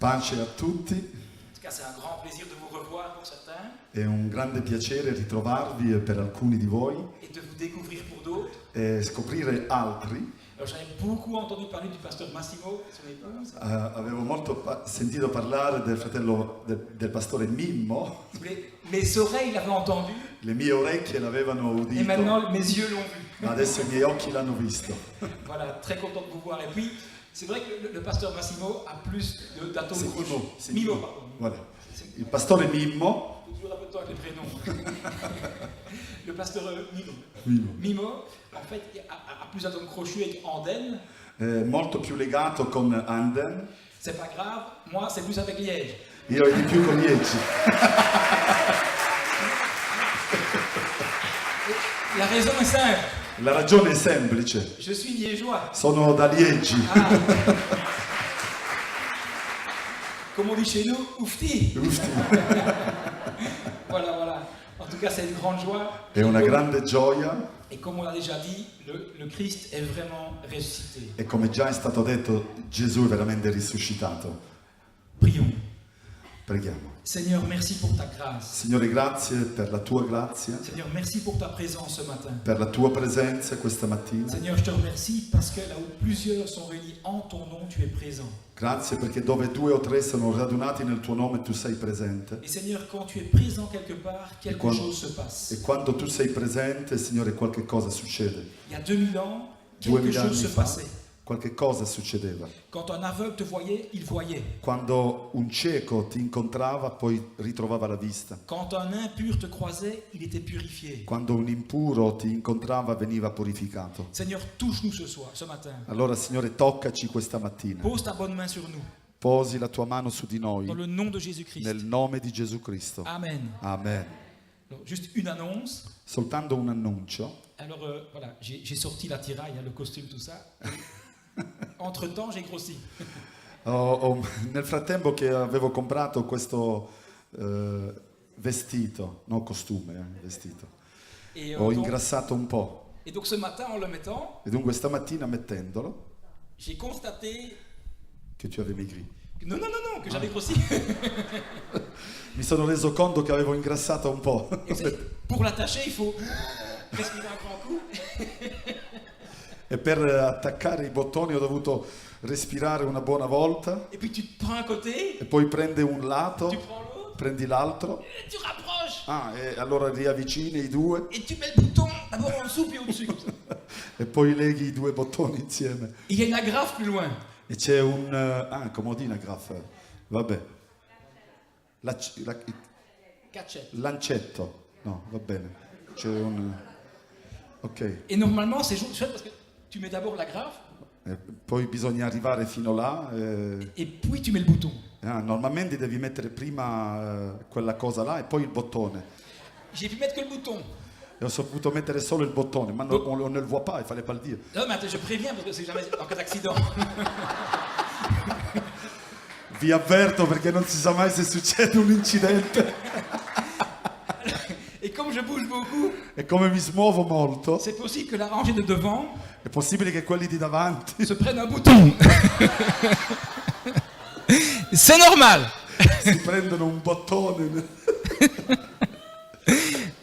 Pace a tutti, En tout cas, c'est un grand plaisir de vous revoir pour certains è un grande piacere ritrovarvi per alcuni di voi et de vous découvrir pour d'autres. e scoprire altri. Alors, j'avais beaucoup entendu parler du pasteur Massimo, son épouse. Avevo molto sentito parlare del fratello del pastore Mimmo, Mes oreilles l'avaient entendu le mie orecchie l'avevano et udito, maintenant mes yeux l'ont vu. ma adesso i miei occhi l'hanno visto. Voilà, très content de vous voir. Et puis, c'est vrai que le pasteur Massimo a plus d'atomes C'est crochus. Mimmo, c'est Mimo, Mimmo. pardon. Voilà. Il pastore Mimmo, Toujours un peu de temps avec les prénoms. Le pasteur Mimmo, Mimo, en fait, a plus d'atomes crochus avec Anden. molto più legato con Anden, C'est pas grave, moi, c'est plus avec Liège. io di più con Liegi. La raison est simple, La ragione è semplice, je suis liégeois. sono da Liegi. Ah. Comme on dit chez nous, oufti. Voilà, voilà. En tout cas, c'est une grande joie. È una grande gioia Et comme on l'a déjà dit, le Christ est vraiment ressuscité. e come già è stato detto Gesù è veramente risuscitato. Prions. Preghiamo. Seigneur, merci pour ta grâce. Signore, grazie per la tua grazia, Seigneur, merci pour ta présence ce matin. per la tua presenza questa mattina. Seigneur, je te remercie parce que là où plusieurs sont réunis en ton nom, tu es présent. Grazie perché dove 2 o 3 sono radunati nel tuo nome tu sei presente. Et Seigneur, quand tu es présent quelque part, quelque Quand- chose se passe. E quando tu sei presente, Signore, qualche cosa succede. Il y a 2000 ans, quelque 2000 chose anni se fa passait. qualche cosa succedeva. Quand un aveugle te voyait, il voyait. Quando un cieco ti incontrava, poi ritrovava la vista. Quand un impur te croisait, il était purifié. Quando un impuro ti incontrava, veniva purificato. Seigneur, touche-nous ce matin. Allora, Signore, toccaci questa mattina. Pose ta bonne main sur nous. Posi la tua mano su di noi, Dans le nom de Jésus-Christ. nel nome di Gesù Cristo. Amen. Amen. Alors, juste une annonce. Soltanto un annuncio. Alors voilà, j'ai sorti l'attirail, le costume, tout ça. Entre-temps, j'ai grossi. Nel frattempo che avevo comprato questo vestito, no costume, vestito, Et, ho donc, ingrassato un po'. et donc ce matin, en le mettant, E dunque stamattina mettendolo, j'ai constaté che tu avevi maigri. non, que j'avais grossi. Mi sono reso conto che avevo ingrassato un po'. Et vous savez, pour l'attacher, il faut respirer un grand coup. E per attaccare i bottoni ho dovuto respirare una buona volta. Et puis tu te prends un côté, E poi prende un lato, tu prends l'autre, prendi l'altro. et tu rapproches. E allora riavvicini i due Et tu mets le bouton d'abord en dessous puis au-dessus. Comme ça. e poi leghi i due bottoni insieme. Il y a une agrafe plus loin. E c'è un... come on dit una graffa? Vabbè. Cachette. Lancetto. No, va bene. C'è un... Ok. Et normalement, c'est chouette parce que tu mets d'abord l'agrafe Poi bisogna arrivare fino là. et puis tu mets le bouton. Normalmente devi mettere prima quella cosa là e poi il bottone. J'ai pu mettre que le bouton. E ho saputo mettere solo il bottone, ma on ne le voit pas, il fallait pas le dire. Non, mais attends, je préviens parce que c'est jamais en cas d'accident. Vi avverto perché non si sa mai se succede un incidente. Et comme je bouge beaucoup, E come mi smuovo molto, c'est possible que la rangée de devant è possibile che quelli di davanti se prenne un bouton. C'est normal. si prendono un bottone.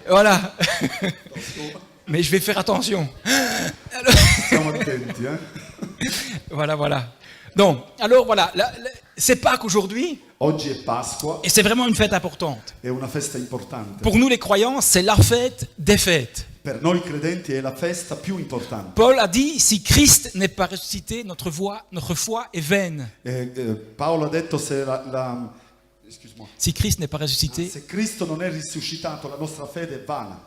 Voilà. Mais je vais faire attention. Stiamo attenti, eh? Voilà, voilà. Donc, alors voilà, c'est Pâques aujourd'hui Oggi è Pasqua, et c'est vraiment une fête importante. è una festa importante. Pour nous les croyants, c'est la fête des fêtes. Per noi credenti è la festa più importante. Paul a dit, si Christ n'est pas ressuscité, notre foi est vaine. Paolo ha detto Si Christ n'est pas ressuscité, se Cristo non è risuscitato, la nostra fede è vana.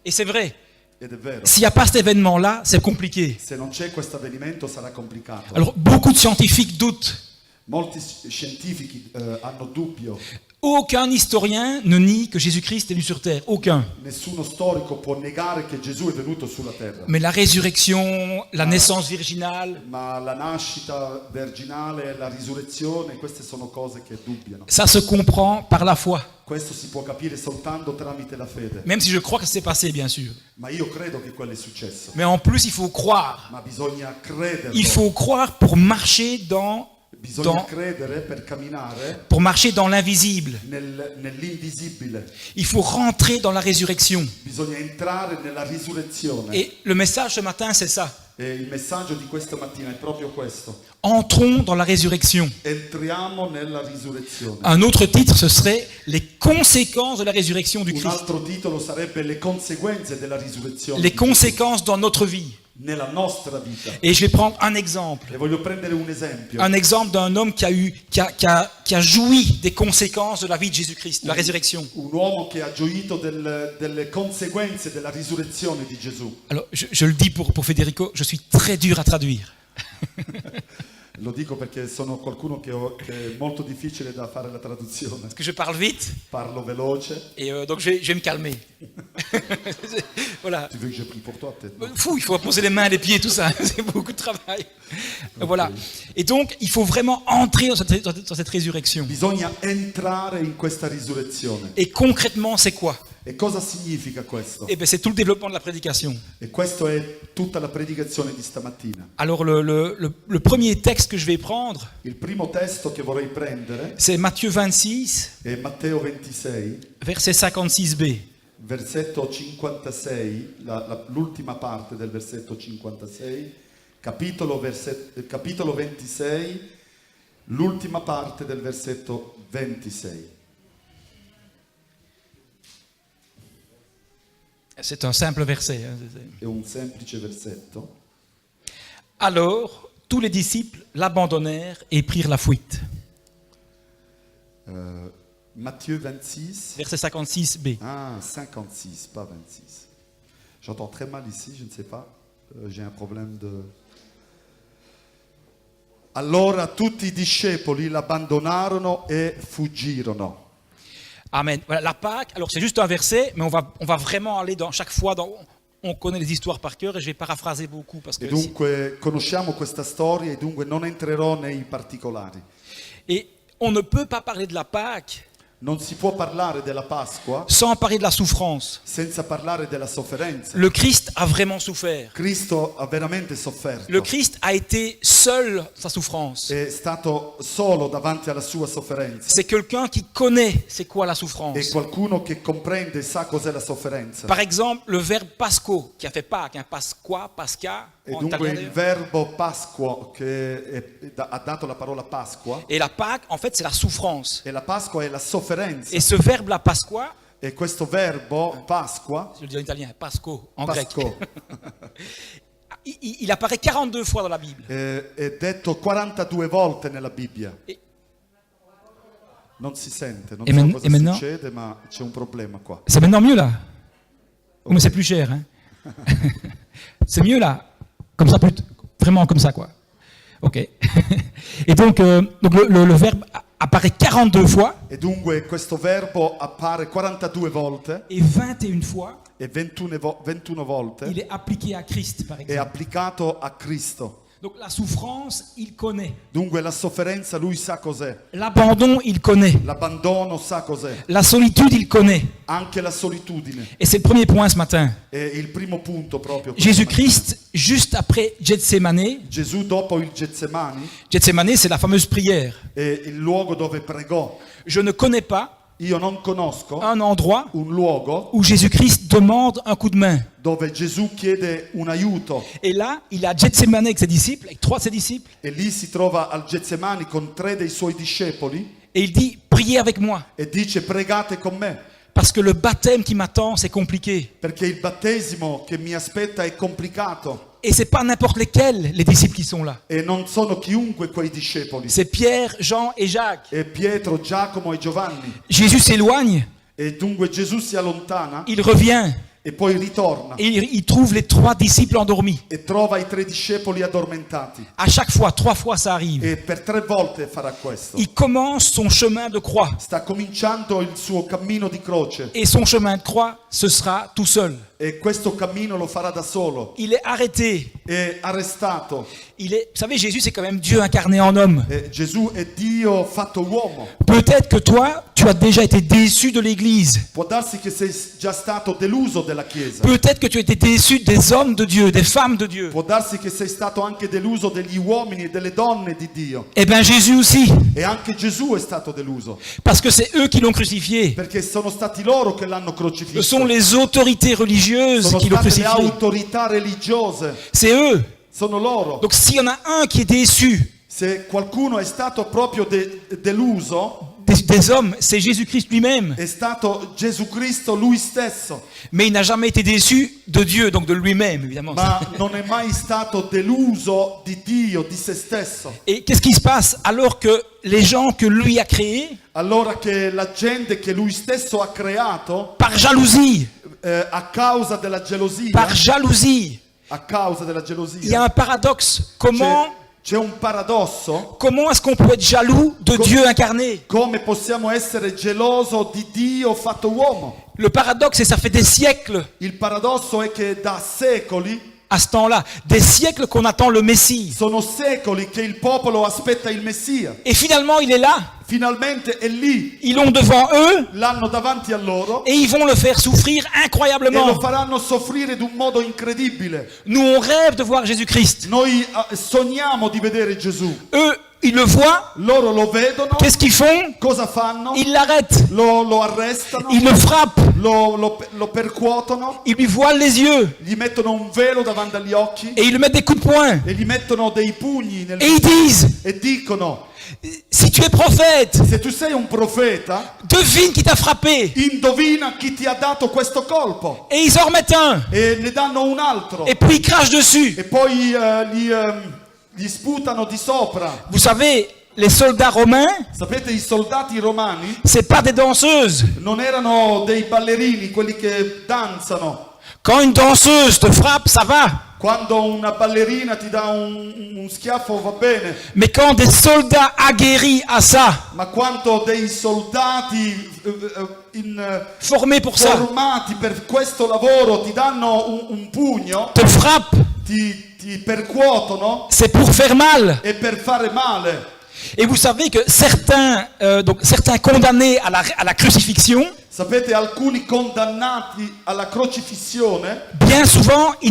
et c'est vrai, Ed è vero. s'il n'y a pas cet événement-là, c'est compliqué. Se non c'è questo avvenimento sarà complicato. Alors, beaucoup de scientifiques doutent. Molti scientifici hanno dubbio. Aucun historien ne nie que Jésus-Christ est venu sur terre. Aucun. Nessuno storico può negare che Gesù è venuto sulla terra. Mais la résurrection, la naissance virginale, Ma la nascita virginale e la risurrezione, queste sono cose che dubbiano. ça se comprend par la foi. Questo si può capire soltanto tramite la fede. Même si je crois que c'est passé, bien sûr. Ma io credo che quello è successo. Mais en plus, il faut croire. Ma bisogna crederlo. Il faut croire pour marcher dans Bisogna credere per camminare pour marcher dans l'invisible. nell'invisibile. Il faut rentrer dans la résurrection. Bisogna entrare nella risurrezione. Et le message ce matin, c'est ça. E il messaggio di questa mattina è proprio questo. Entrons dans la résurrection. Entriamo nella risurrezione. Un autre titre, ce serait les conséquences de la résurrection du Un Christ. altro titolo sarebbe le conseguenze della risurrezione. Les di Gesù conséquences dans notre vie. nella nostra vita. Et je vais prendre un exemple. E voglio prendere un esempio. Un exemple d'un homme qui a joui des conséquences de la vie de Jésus-Christ, de la résurrection. Un uomo che ha gioito delle conseguenze della risurrezione di Gesù. Alors, je le dis pour Federico, je suis très dur à traduire. Lo dico perché sono qualcuno che è molto difficile da fare la traduzione. Parce que je parle vite, Parlo veloce. et donc je vais me calmer. Voilà. Tu veux que je prie pour toi peut-être? Non? Fou, il faut poser les mains, les pieds, tout ça. C'est beaucoup de travail. Voilà. Et donc, il faut vraiment entrer dans cette résurrection. Bisogna entrare in questa risurrezione. Et concrètement, c'est quoi? E cosa significa questo? Eh bien, c'est tout le développement de la prédication. E questo è tutta la predicazione di stamattina. Alors, le premier texte que je vais prendre, Il primo testo che vorrei prendere c'est Matthieu 26, è Matteo 26, verset 56b. versetto 56, l'ultima parte del versetto 56, capitolo 26, l'ultima parte del versetto 26. C'est un simple verset. Hein. È un semplice versetto. Alors, tous les disciples l'abandonnèrent et prirent la fuite. Matthieu 26. Verset 56b. Ah, 56, pas 26. J'entends très mal ici, je ne sais pas. J'ai un problème de... Allora tutti i discepoli l'abbandonarono e fuggirono. Amen. Voilà, la Pâque, alors c'est juste un verset, mais on va vraiment aller dans chaque fois dans... On connaît les histoires par cœur et je vais paraphraser beaucoup parce que E dunque conosciamo questa storia e dunque non entrerò nei particolari. et on ne peut pas parler de la Pâque Non si può parlare della Pasqua sans parler de la souffrance. senza parlare della sofferenza. Le Christ a vraiment souffert. Cristo ha veramente sofferto. Le Christ a été seul sa souffrance. È stato solo davanti alla sua sofferenza. C'est quelqu'un qui connaît c'est quoi la È souffrance. qualcuno che comprende e sa cos'è la sofferenza. Par exemple, le verbe pasco qui a fait Pâques, hein, Pasqua, Pasca E en dunque italien il d'ailleurs. verbo Pasqua ha dato la parola Pasqua. Et la Pâque, en fait, c'est la souffrance. E la Pasqua è la sofferenza. Et ce verbe, la Pasqua, E questo verbo Pasqua, je le dis en italien, Pasco en Pasco, grec, il apparaît 42 fois dans la Bible. è detto 42 volte nella Bibbia. E- Non si sente, non E so men- cosa e maintenant- succede, ma c'è un problema qua. C'est maintenant mieux là? Oh, mais c'est plus cher, hein? C'est mieux là? Comme ça, vraiment comme ça, quoi. Ok. Et donc le verbe apparaît 42 fois E dunque questo verbo appare 42 volte et 21 fois, e 21 volte il est appliqué à Christ, par è exemple. applicato a Cristo. Donc la souffrance, il connaît. Dunque la sofferenza lui sa cos'è, L'abandon, il connaît. l'abbandono sa cos'è, La solitude, il connaît. anche la solitudine. Et c'est le premier point ce matin. È il primo punto proprio. Jésus-Christ, juste après Gethsemane, Gesù dopo il Getsemani Gethsemane, c'est la fameuse prière. è il luogo dove pregò. Je ne connais pas Io non conosco un endroit un luogo où Jésus-Christ demande un coup de main. dove Gesù chiede un aiuto Et là, il a Gethsemane avec ses disciples, avec 3 de ses disciples, e lì si trova al Getsemani con 3 dei suoi discepoli et il dit, priez avec moi, e dice pregate con me parce que le baptême qui m'attend, c'est compliqué. perché il battesimo che mi aspetta è complicato Et c'est pas n'importe lesquels, les disciples qui sont là. e non sono chiunque quei discepoli. C'est Pierre, Jean et Jacques. E Pietro, Giacomo e Giovanni. Jésus s'éloigne, E dunque Gesù si allontana il revient, e poi ritorna et il trouve les 3 disciples endormis. e trova i 3 discepoli addormentati. À chaque fois, 3 fois ça arrive. E per 3 volte farà questo. Il commence son chemin de croix. Sta cominciando il suo cammino di croce Et son chemin de croix, ce sera tout seul. e questo cammino lo farà da solo. Il est arrêté. È arrestato. Vous savez, Jésus, c'est quand même Dieu incarné en homme. E Gesù è Dio fatto uomo. Peut-être que toi, tu as déjà été déçu de l'Église. Può darsi che sei già stato deluso della Chiesa. Peut-être que tu as été déçu des hommes de Dieu, des femmes de Dieu. Può darsi che sei stato anche deluso degli uomini e delle donne di Dio. Eh bien Jésus aussi, E anche Gesù è stato deluso. parce que c'est eux qui l'ont crucifié. Perché sono stati loro che l'hanno Ce crocifisso. sont les autorités religieuses Sono qui l'ont state le crucifié. autorità religiose. C'est eux. Sono loro. Donc s'il y en a un qui est déçu Se qualcuno è stato proprio deluso, des hommes, c'est Jésus-Christ lui-même. è stato Gesù Cristo lui stesso. Mais il n'a jamais été déçu de Dieu, donc de lui-même, évidemment. Ma non è mai stato deluso di Dio, di se stesso. Et qu'est-ce qui se passe alors que les gens que lui a créés, Allora che la gente che lui stesso ha creato, par jalousie, a causa della gelosia, par jalousie, a causa della il y a gelosia, un paradoxe. c'è un paradosso. Comment est-ce qu'on peut être jaloux de Dieu incarné? Come possiamo essere geloso di Dio fatto uomo? Le paradoxe, c'est que ça fait des siècles, Il paradosso è che da secoli, à ce temps-là, des siècles qu'on attend le Messie. sono secoli che il popolo aspetta il Messia. Et finalement, il est là. Finalmente è lì, Ils l'ont devant eux l'hanno davanti a loro et ils vont le faire souffrir e lo incroyablement. faranno soffrire d'un modo incredibile. Nous, on rêve de voir Jésus-Christ. Noi sogniamo di vedere Gesù. Eux, ils le voient. Loro lo vedono, Qu'est-ce qu'ils font? cosa fanno? Ils l'arrêtent. Lo arrestano, Ils le frappent. lo percuotono, Ils lui voilent les yeux. gli mettono un velo davanti agli occhi Et ils lui mettent des coups de poing. e gli mettono dei pugni nel Et ils disent, e dicono: si tu es prophète, se tu sei un profeta, devine qui t'a frappé. indovina chi ti ha dato questo colpo. Et ils en remettent un. E ne danno un altro. Et puis ils crachent dessus. E poi gli sputano di sopra. Vous savez, les soldats romains, Sapete, i soldati romani c'est pas des danseuses. non erano dei ballerini, quelli che danzano. Quand une danseuse te frappe, ça va. Quando una ballerina ti dà un schiaffo va bene, Mais quand des soldats aguerris à ça, ma quando dei soldati formés pour ça, formati per questo lavoro ti danno un pugno, te frappent, ti percuotono, c'est pour faire mal. è per fare male. Et vous savez que certains condamnés à la crucifixion, Sapete, alcuni condannati alla crocifissione, bien souvent, ils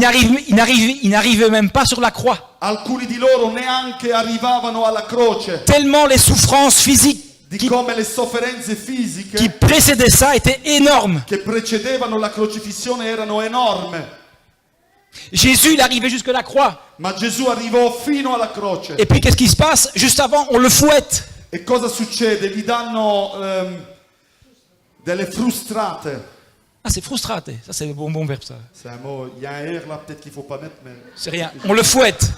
n'arrivaient même pas sur la croix. alcuni di loro neanche arrivavano alla croce, Tellement les souffrances physiques di come le sofferenze qui fisiche précédaient ça étaient énormes. che precedevano la crocifissione erano enormi. Jésus, il arrivait jusque la croix. Ma Gesù arrivò fino alla croce. Et puis, qu'est-ce qui se passe? Juste avant, on le fouette. E cosa succede? Gli danno delle frustrate. Ah, c'est frustré. Ça, c'est le bon verbe, ça. C'est un mot, il y a un R là, peut-être qu'il ne faut pas mettre, mais C'est rien. On le fouette.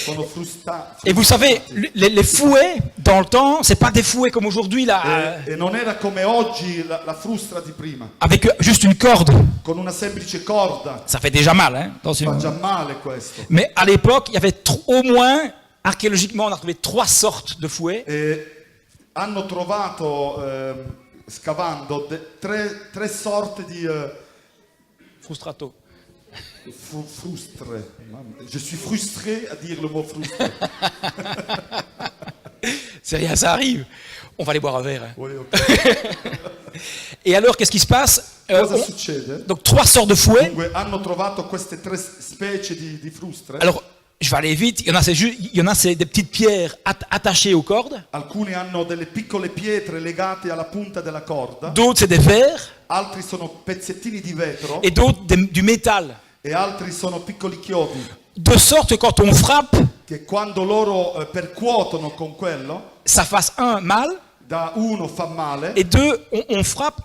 sono frustrati. Et vous savez, les fouets, dans le temps, c'est pas des fouets comme aujourd'hui, là, E non era come oggi la frustra di prima, avec juste une corde. con una semplice corda. Ça fait déjà mal, hein. Attention. Fa già male questo. Mais à l'époque, il y avait au moins, archéologiquement, on a trouvé 3 sortes de fouets. E hanno trovato, scavando, tre sorte di Frustrato. frustre. Je suis frustré à dire le mot frustré. C'est rien, ça arrive. On va aller boire un verre. Hein. Oui, ok. Et alors, qu'est-ce qui se passe? Cosa succede? Donc, 3 sortes de fouets. Dunque, hanno trovato queste 3 specie di frustre. Alors, je vais aller vite. Il y en a, c'est des petites pierres attachées aux cordes. Alcuni hanno delle piccole pietre legate alla punta della corda, D'autres, c'est des vers. altri sono pezzettini di vetro Et d'autres, du métal. e altri sono piccoli chiodi De sorte que quand on frappe, che quando loro percuotono con quello, ça fasse un, mal. da uno fa male Et 2, on frappe,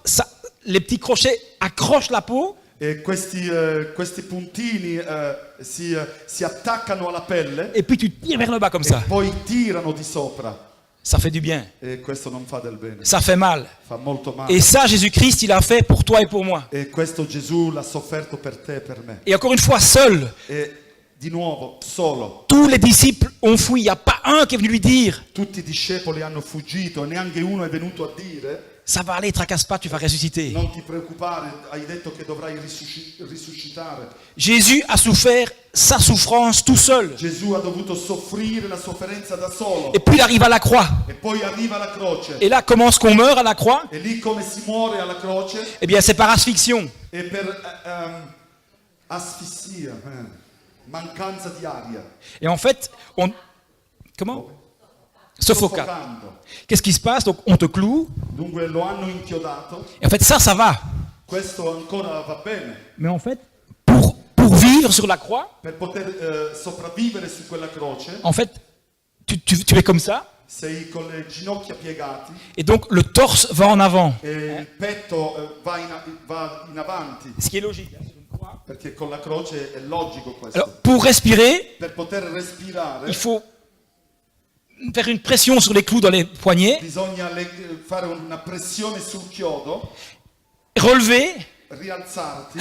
les petits crochets accrochent la peau. e questi puntini si attaccano alla pelle Et puis tu tires vers le bas comme e ça. poi tirano di sopra Ça fait du bien. e questo non fa del bene, Ça fait mal. fa molto male. Et ça, Jésus-Christ, il a fait pour toi et pour moi. E questo Gesù l'ha sofferto per te e per me. Et encore une fois, seul. E di nuovo solo. Tous les disciples ont fui. Il n'y a pas un qui est venu lui dire Tutti i discepoli hanno fuggito e neanche uno è venuto a dire ça va aller, tracasse pas, tu vas ressusciter. non ti preoccupare, hai detto che dovrai risuscitare. Jésus a souffert sa souffrance tout seul. Gesù ha dovuto soffrire la sofferenza da solo Et puis il arrive à la croix. e poi arriva alla croce Et là, comment est-ce qu'on meurt à la croix? e lì come si muore alla croce Eh bien, c'est par asphyxion. e per asfissia, mancanza di aria, Et en fait, comment? Soffocant. soffocando. Qu'est-ce qui se passe? Donc, on te cloue. Dunque lo hanno inchiodato, Et en fait, ça va. questo ancora va bene. Mais en fait, pour vivre sur la croix, Per poter sopravvivere su quella croce en fait, tu es comme ça. sei con le ginocchia piegati Et donc, le torse va en avant. e il petto va in avanti, Ce qui est logique. Hein, sur une croix. perché con la croce è logico questo. Alors, pour respirer, Per poter respirare il faut faire une pression sur les clous dans les poignets, bisogna fare una pressione sul chiodo, relever, rialzarti,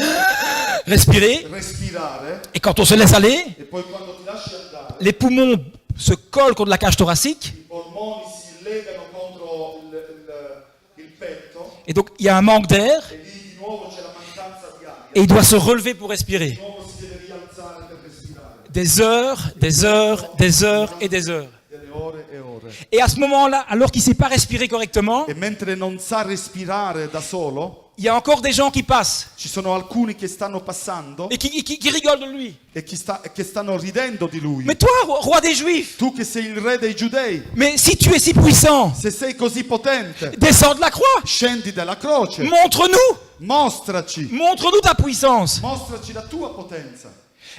respirer. respirare Et quand on se laisse aller, e poi quando ti lasci andare les poumons se collent contre la cage thoracique. i polmoni si legano contro il petto Et donc, il y a un manque d'air. e lì di nuovo c'è la mancanza di aria, Et il doit se relever pour respirer. di nuovo si deve rialzare per respirare, Des heures, des heures, des heures et des heures. delle ore e ore. Et à ce moment-là, alors qu'il ne sait pas respirer correctement, E mentre non sa respirare da solo, il y a encore des gens qui passent ci sono alcuni che stanno passando et qui rigolent de lui. e che stanno ridendo di lui. Mais toi, roi des Juifs, Tu che sei il re dei giudei, mais si tu es si puissant, se sei così potente, descends de la croix. scendi dalla croce, Montre-nous. mostraci, Montre-nous ta puissance. mostraci la tua potenza.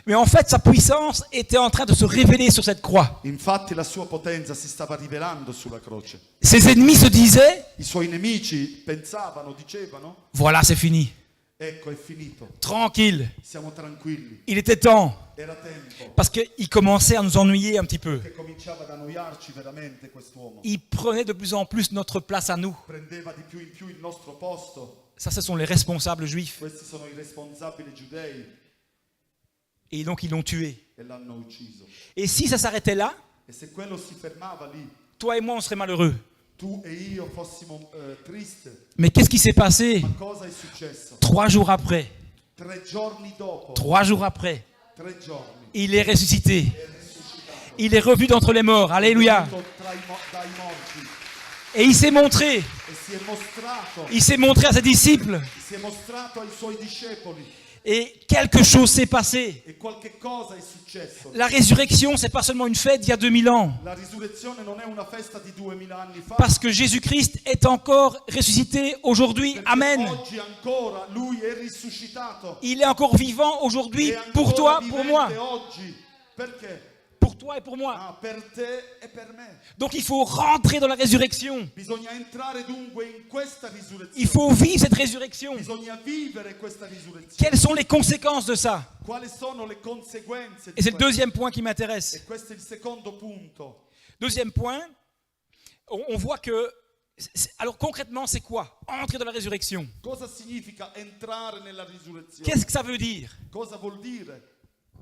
Mais en fait, sa puissance était en train de se révéler sur cette croix. Infatti la sua potenza si stava rivelando sulla croce. Ses ennemis se disaient, I suoi nemici pensavano, dicevano, voilà, c'est fini. ecco è finito, Tranquille. siamo tranquilli. Il était temps. Era tempo Parce qu'il commençait à nous ennuyer un petit peu. che cominciava ad annoiarci veramente quest'uomo. Il prenait de plus en plus notre place à nous. Prendeva di più in più il nostro posto. Ça, ce sont les responsables juifs. Questi sono i responsabili giudei Et donc, ils l'ont tué. e l'hanno ucciso. Et si ça s'arrêtait là, E se quello si fermava lì, toi et moi, on serait malheureux. tu e io fossimo tristi, Mais qu'est-ce qui s'est passé ma cosa è successo? 3 jours après, 3 giorni dopo, 3 jours après, 3 giorni, il est ressuscité. è risuscitato. Il est revenu d'entre les morts. Alléluia. Venuto dai morti Et il s'est montré. e si è mostrato, Il s'est montré à ses disciples. si è mostrato ai suoi discepoli Et quelque chose s'est passé. e qualche cosa è successo. La résurrection, c'est pas seulement une fête d'il y a 2000 ans. La risurrezione non è una festa di 2000 anni fa. Parce que Jésus-Christ est encore ressuscité aujourd'hui. Perché Amen. oggi ancora lui è risuscitato. Il est encore vivant aujourd'hui È pour ancora toi, pour moi. vivente oggi. Perché? Pour toi et pour moi. Ah, per te e per me. Donc il faut rentrer dans la résurrection. Bisogna entrare dunque in questa risurrezione. Il faut vivre cette résurrection. Bisogna vivere questa risurrezione. Quelles sont les conséquences de ça? Quali sono le conseguenze Et c'est di le questo? deuxième point qui m'intéresse. E questo è il secondo punto. Deuxième point, on voit que... Alors concrètement, c'est quoi? Entrer dans la résurrection. Cosa significa entrare nella risurrezione? Qu'est-ce que ça veut dire? Cosa vuol dire?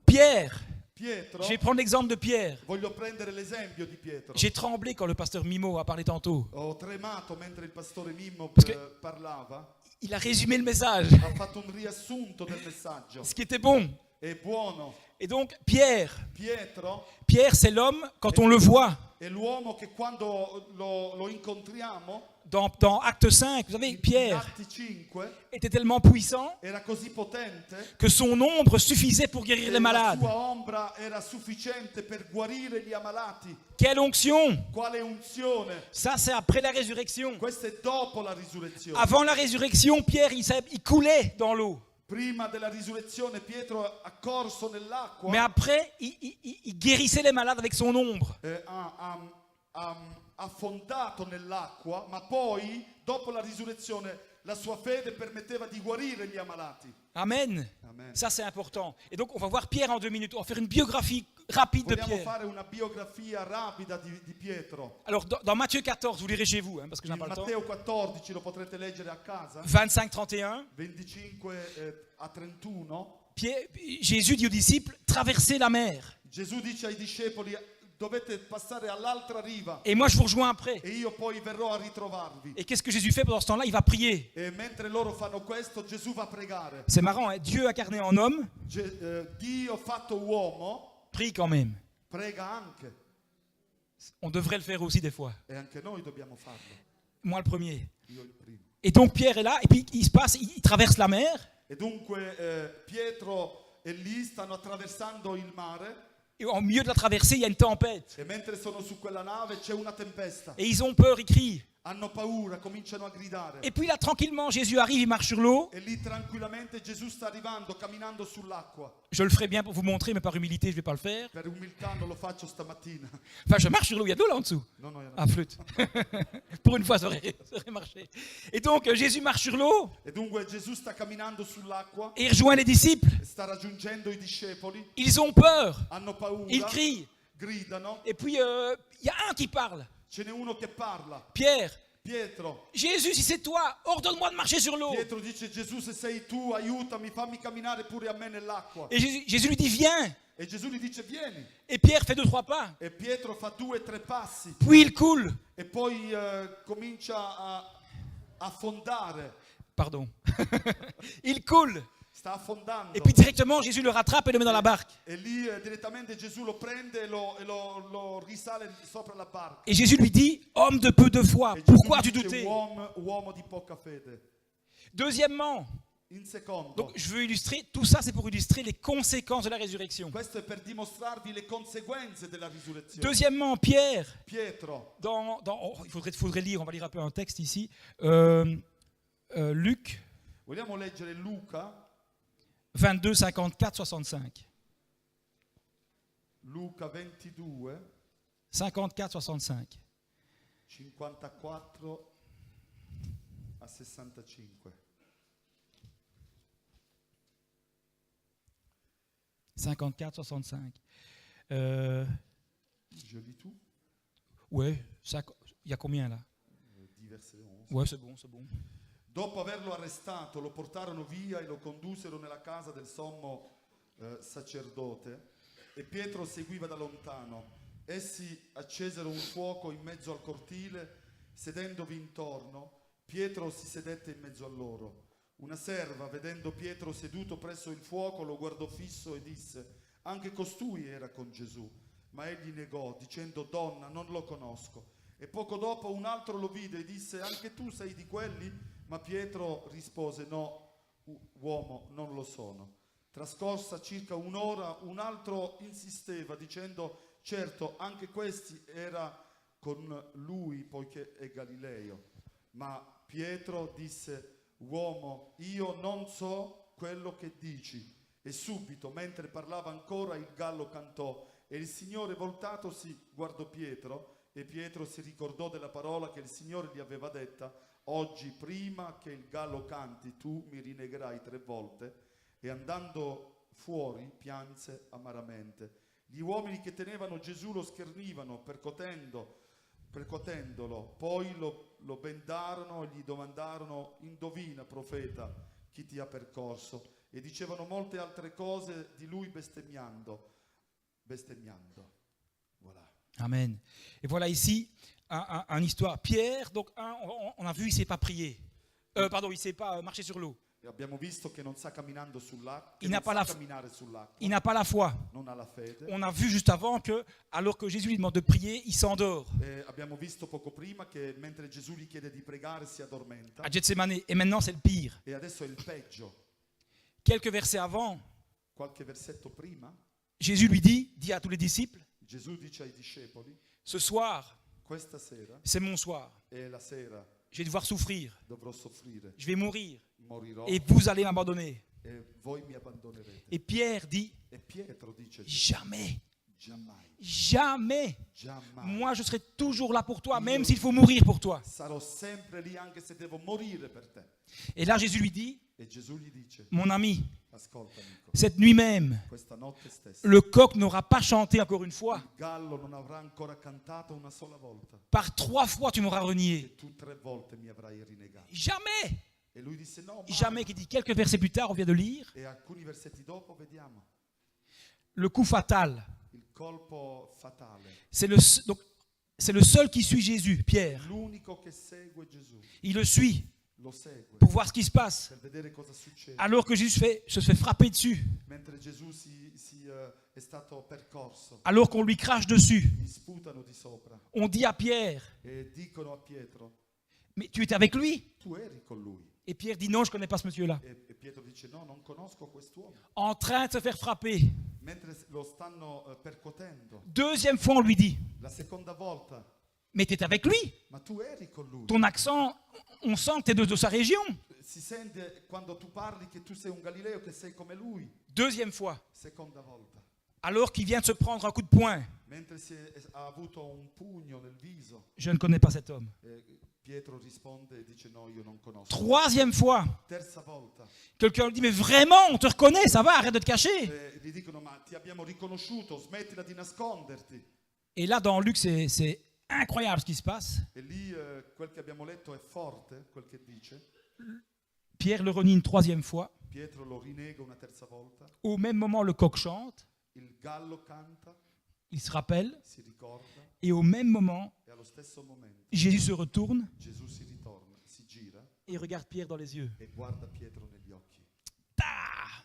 Pierre, Pietro, je vais prendre l'exemple de Pierre. voglio prendere l'esempio di Pietro. J'ai tremblé quand le pasteur Mimo a parlé tantôt. Ho tremato mentre il pastore Mimmo Parce que- parlava. Il a résumé le message, Ha fatto un riassunto del messaggio. ce qui était bon. È buono. Et donc, Pierre, Pietro c'est l'homme, quand on le voit, è l'uomo che quando lo incontriamo dans Acte 5, vous savez, in Pierre Atti 5 était tellement puissant era così potente que son ombre suffisait pour guérir che les la malades. sua ombra era sufficiente per guarire gli ammalati. Quelle onction! Quale unzione! Ça, c'est après la résurrection. Questo è dopo la risurrezione. Avant la résurrection, Pierre, il coulait dans l'eau. Prima della risurrezione Pietro ha corso nell'acqua. Mais après, il guérissait les malades avec son ombre. Ha affondato nell'acqua, ma poi, dopo la risurrezione, la sua fede permetteva di guarire gli ammalati. Amen. Amen. Ça, c'est important. Et donc, on va voir Pierre en 2 minutes. On va faire une biographie rapide de Vogliamo Pierre. fare una biografia rapida di Pietro. Alors, dans Matthieu 14, vous lirez chez vous, parce que je n'ai In pas le temps. Matteo 14 lo potrete leggere a casa. 25-31. 25 a 31. Jésus dit aux disciples, traversez la mer. Gesù dice ai discepoli, dovete passare all'altra riva Et moi, je vous rejoins après. e io poi verrò a ritrovarvi. Et qu'est-ce que Jésus fait pendant ce temps-là? Il va prier. E mentre loro fanno questo, Gesù va a pregare. C'est marrant, hein? Dieu incarné en homme Dio fatto uomo prie quand même. prega anche, On devrait le faire aussi des fois. e anche noi dobbiamo farlo. Moi, le premier. Io il primo. Et donc, Pierre est là, et puis il traverse la mer. E dunque Pietro e lì stanno attraversando il mare Et au milieu de la traversée, il y a une tempête. e mentre sono su quella nave c'è una tempesta. Et ils ont peur, ils crient. Hanno paura, cominciano a gridare. Et puis là, tranquillement, Jésus arrive, il marche sur l'eau. E lì tranquillamente Gesù sta arrivando, camminando sull'acqua. Je le ferai bien pour vous montrer, mais par humilité, je ne vais pas le faire. Per umiltà non lo faccio stamattina. Enfin, je marche sur l'eau, il y a de l'eau là en dessous. No, no, Ah, flûte. Pour une fois, ça aurait marché. Et donc, Jésus marche sur l'eau E dunque Gesù sta camminando sull'acqua, et il rejoint les disciples. sta raggiungendo i discepoli, Ils ont peur. hanno paura, Ils crient. gridano. Et puis, il y a un qui parle. Ce n'è uno che parla, Pierre, Pietro. Jésus, si c'est toi, ordonne-moi de marcher sur l'eau. Pietro dice, Gesù, se sei tu, aiutami, fammi camminare pure a me nell'acqua. Et Jésus lui dit, viens. E Gesù gli dice, vieni. Et Pierre fait 2-3 pas. E Pietro fa 2 o 3 passi Puis il coule. e poi comincia a affondare. Pardon. Il coule. Sta affondando. Et puis directement, Jésus le rattrape et le met dans la barque. E lì direttamente Gesù lo prende e lo risale sopra la barca. Et Jésus lui dit, homme de peu de foi, E Gesù pourquoi tu dice, doutais? uomo di poca fede. Deuxièmement, In secondo, donc je veux illustrer, tout ça c'est pour illustrer les conséquences de la résurrection. questo è per dimostrarvi le conseguenze della risurrezione. Deuxièmement, Pierre, Pietro, il faudrait lire, on va lire un peu un texte ici. Luc vogliamo leggere Luca 22, 54, 65. Luca 22, 54, 65. 54 a 65. 54, 65. Je lis tout, Ouais, il y a combien là? 10 verset 11. Ouais, c'est bon, c'est bon. Dopo averlo arrestato, lo portarono via e lo condussero nella casa del sommo sacerdote e Pietro seguiva da lontano. Essi accesero un fuoco in mezzo al cortile, sedendovi intorno, Pietro si sedette in mezzo a loro. Una serva, vedendo Pietro seduto presso il fuoco, lo guardò fisso e disse: anche costui era con Gesù. Ma egli negò, dicendo: donna, non lo conosco. E poco dopo un altro lo vide e disse: anche tu sei di quelli? Ma Pietro rispose: no, uomo, non lo sono. Trascorsa circa un'ora, un altro insisteva, dicendo: certo, anche questi era con lui, poiché è Galileo. Ma Pietro disse: uomo, io non so quello che dici. E subito, mentre parlava ancora, il gallo cantò. E il Signore, voltatosi, guardò Pietro, e Pietro si ricordò della parola che il Signore gli aveva detta: oggi, prima che il gallo canti, tu mi rinnegherai 3 volte. E andando fuori, pianse amaramente. Gli uomini che tenevano Gesù lo schernivano, percotendolo. Poi lo bendarono e gli domandarono: indovina, profeta, chi ti ha percorso? E dicevano molte altre cose di lui bestemmiando. Voilà. Amen. Et voilà ici une histoire. Pierre, donc on a vu, il ne sait pas prier. Pardon, il ne sait pas marcher sur l'eau. E abbiamo visto che non sa camminando sull'acqua, Il n'a pas camminare sull'acqua, Il n'a pas la foi. non ha la fede. On a vu juste avant que, alors que Jésus lui demande de prier, il s'endort E abbiamo visto poco prima che mentre Gesù gli chiede di pregare si addormenta. à Gethsemane. Et maintenant, c'est le pire. E adesso è il peggio. Quelques versets avant, Qualche versetto prima Jésus lui dit à tous les disciples, Gesù dice ai discepoli: ce soir, questa sera c'est mon soir. è la sera, Je vais devoir souffrir. dovrò soffrire, Je vais mourir. morirò Et vous allez m'abandonner. e voi mi abbandonerete. Et Pierre dit, E Pietro dice: jamais, Giammai, jamais. giammai. Moi, je serai toujours là pour toi, même s'il faut mourir pour toi. Sarò sempre lì anche se devo morire per te. Et là, Jésus lui dit, E Gesù gli dice: mon ami, ascolta amico, cette nuit même, questa notte stessa le coq n'aura pas chanté encore une fois. il gallo non avrà ancora cantato una sola volta Par 3 fois, tu m'auras renié. e tu 3 volte mi avrai rinnegato. Jamais. E lui disse no, mai. Jamais, qui dit quelques versets plus tard, on vient de lire, E alcuni versetti dopo vediamo le coup fatal. il colpo fatale. C'est le seul qui suit Jésus, Pierre. L'unico che segue Gesù, Il le suit lo segue pour voir ce qui se passe. per vedere cosa succede. Alors que Jésus se fait frapper dessus, Mentre Gesù è stato percorso, alors qu'on lui crache dessus, gli sputano di sopra on dit à Pierre, e dicono a Pietro, mais tu étais avec lui? tu eri con lui. Et Pierre dit non, je ne connais pas ce monsieur-là. E Pietro dice no, non conosco quest'uomo. En train de se faire frapper. Mentre lo stanno percotendo, Deuxième fois, on lui dit, la seconda volta, mais tu étais avec lui? ma tu eri con lui. Ton accent, on sent que tu es de sa région. Si sente quando tu parli che tu sei un Galileo, che sei come lui. Deuxième fois, Seconda volta, alors qu'il vient de se prendre un coup de poing. mentre ha avuto un pugno nel viso, Je ne connais pas cet homme. Pietro risponde e dice no, io non conosco. Troisième fois, Terza volta, quelqu'un lui dit, mais vraiment, on te reconnaît, ça va, arrête de te cacher. gli dicono ma ti abbiamo riconosciuto, smettila di nasconderti. Et là, dans Luc, c'est incroyable ce qui se passe. E lì quel che abbiamo letto è forte, quel che dice. Pierre le renie une troisième fois. Pietro lo rinega una terza volta. Au même moment, le coq chante, Il gallo canta, il se rappelle, si ricorda et au même moment, e allo stesso momento Jésus se retourne Gesù si ritorna, si gira et regarde Pierre dans les yeux. e guarda Pietro negli occhi. Ah,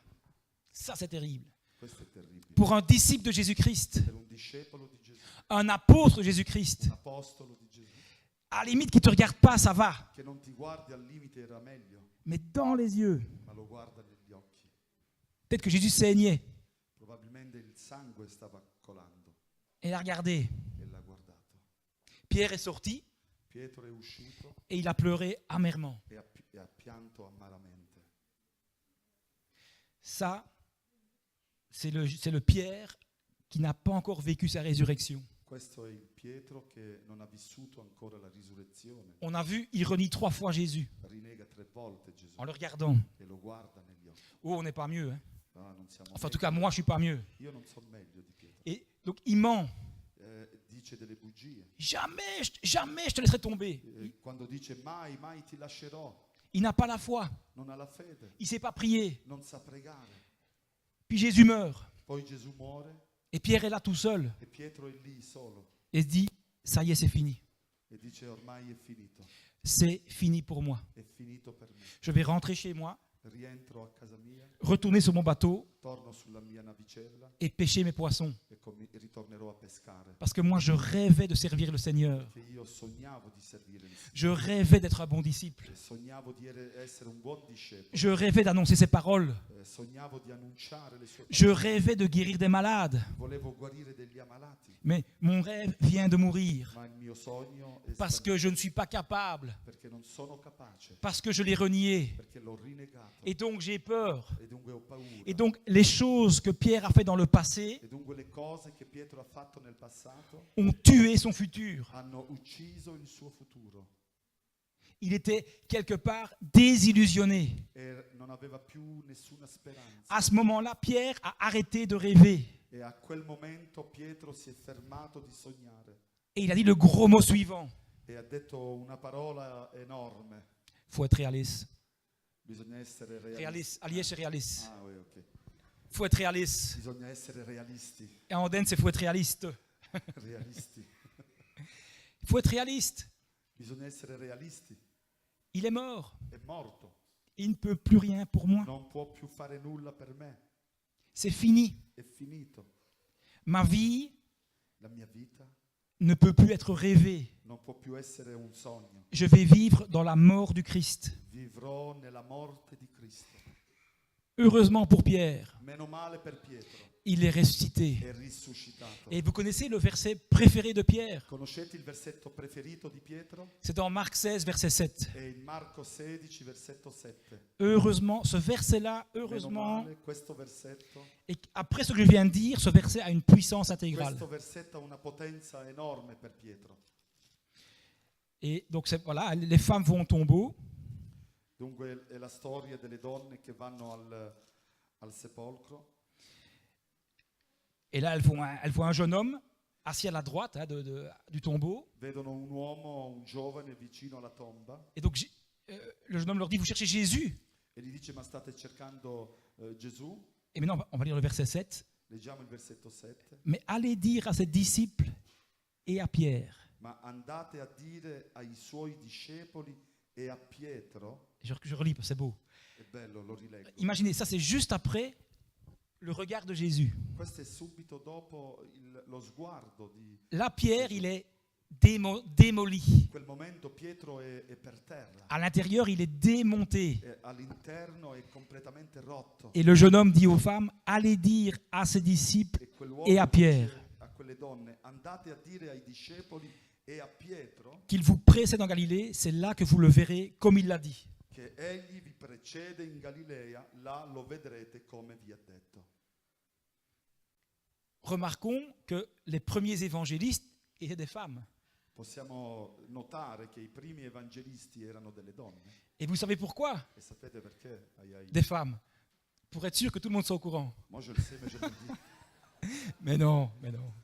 ça, c'est terrible. Questo è terribile. Pour un disciple de Jésus-Christ, Per un discepolo di Gesù, un apôtre de Jésus-Christ, un apostolo di Gesù, à la limite, qui ne te regarde pas, ça va. che non ti guardi al limite era meglio, Mais dans les yeux, ma lo guarda negli occhi. peut-être que Jésus saignait Probabilmente il sangue stava colando et il a regardé. e l'ha guardato. Pierre est sorti Pietro è uscito et il a pleuré amèrement. e ha pianto amaramente. Ça, c'est le Pierre qui n'a pas encore vécu sa résurrection. Questo è il Pietro che non ha vissuto ancora la risurrezione. On a vu, il renie 3 fois Jésus Rinega 3 volte Gesù en le regardant. e lo guarda negli occhi. Oh, on n'est pas mieux. Hein. Ah, non siamo Enfin, en tout meglio. cas, moi, je suis pas mieux. Io non so meglio di Pietro. Et donc, il ment. Dice delle bugie. Jamais, jamais je te laisserai tomber. Quando dice mai, mai ti lascerò, Il n'a pas la foi. non ha la fede, Il ne sait pas prier. non sa pregare. Puis Jésus meurt. Poi Gesù muore Et Pierre est là tout seul. e Pietro è lì solo Et se dit, ça y est, c'est fini. e dice ormai è finito, C'est fini pour moi. è finito per me. Je vais rentrer chez moi, Rientro a casa mia, retourner sur mon bateau torno sulla mia navicella et pêcher mes poissons. e ritornerò a pescare. Parce que moi, je rêvais de servir le Seigneur. Che io sognavo di servire il Je Signore, rêvais d'être un bon disciple. sognavo di essere un buon discepolo, Je rêvais d'annoncer ses paroles. sognavo di annunciare le sue Je parole, rêvais de guérir des malades. volevo guarire degli ammalati, Mais mon rêve vient de mourir. ma il mio sogno è Parce que je ne suis pas capable. perché non sono capace, Parce que je l'ai renié. perché l'ho rinnegato Et donc j'ai peur. e dunque ho paura. Et donc les choses que Pierre a fait dans le passé E dunque le cose che Pietro ha fatto nel passato ont tué son futur. hanno ucciso il suo futuro Il était quelque part désillusionné. e non aveva più nessuna speranza. À ce moment-là, Pierre a arrêté de rêver. E a quel momento Pietro si è fermato di sognare Et il a dit le gros mot suivant. e ha detto una parola enorme. Faut être réaliste. Bisogna essere realisti. Réaliste. Allié, c'est réaliste. Ah, oui, ok. Faut être réaliste. Bisogna essere realisti. Et en Denne, c'est faut être réaliste. Realisti. Il faut être réaliste. Bisogna essere realisti. Il est mort. È morto. Il ne peut plus rien pour moi. Non può più fare nulla per me. C'est fini. È finito. Ma vie La mia vita ne peut plus être rêvée. non può più essere un sogno. Je vais vivre dans la mort du Christ. Vivrò nella morte di Cristo. Heureusement pour Pierre, Meno male per Pietro. il est ressuscité. È risuscitato. Et vous connaissez le verset préféré de Pierre? Conoscete il versetto preferito di Pietro? C'est dans Marc 16, verset 7. È in Marco 16, versetto 7. Heureusement, ce verset-là, Meno heureusement, male, questo versetto, et après ce que je viens de dire, ce verset a une puissance intégrale. questo versetto ha una potenza enorme per Pietro. Et donc, voilà, les femmes vont au tombeau. Dunque è la storia delle donne che vanno al sepolcro Et là, elles voient un jeune homme assis à la droite du tombeau. vedono un uomo, un giovane vicino alla tomba. Et donc, le jeune homme leur dit, vous cherchez Jésus. e gli dice: ma state cercando Gesù? Et maintenant, on va lire le verset 7. Leggiamo il versetto 7. Mais allez dire à ses disciples et à Pierre. Ma andate a dire ai suoi discepoli e a Pietro. Je relis, parce que c'est beau. È bello, lo rileggo. Imaginez, ça c'est juste après le regard de Jésus. Questo è subito dopo lo sguardo di Là, Pierre, il est démoli. in quel momento. Pietro è per terra, À l'intérieur, il est démonté. e all'interno è completamente rotto. Et le jeune homme dit aux femmes, allez dire à ses disciples E quell'uomo et à Pierre dice a quelle donne: andate a dire ai discepoli e a Pietro qu'il vous précède en Galilée, c'est là que vous le verrez comme il l'a dit. che egli vi precede in Galilea, là lo vedrete come vi ha detto. Remarquons que les premiers évangélistes étaient des femmes. Possiamo notare che i primi evangelisti erano delle donne. Et vous savez pourquoi? E sapete perché? Des femmes. Pour être sûr que tout le monde soit au courant. Moi je le sais, mais je le dis. Mais non,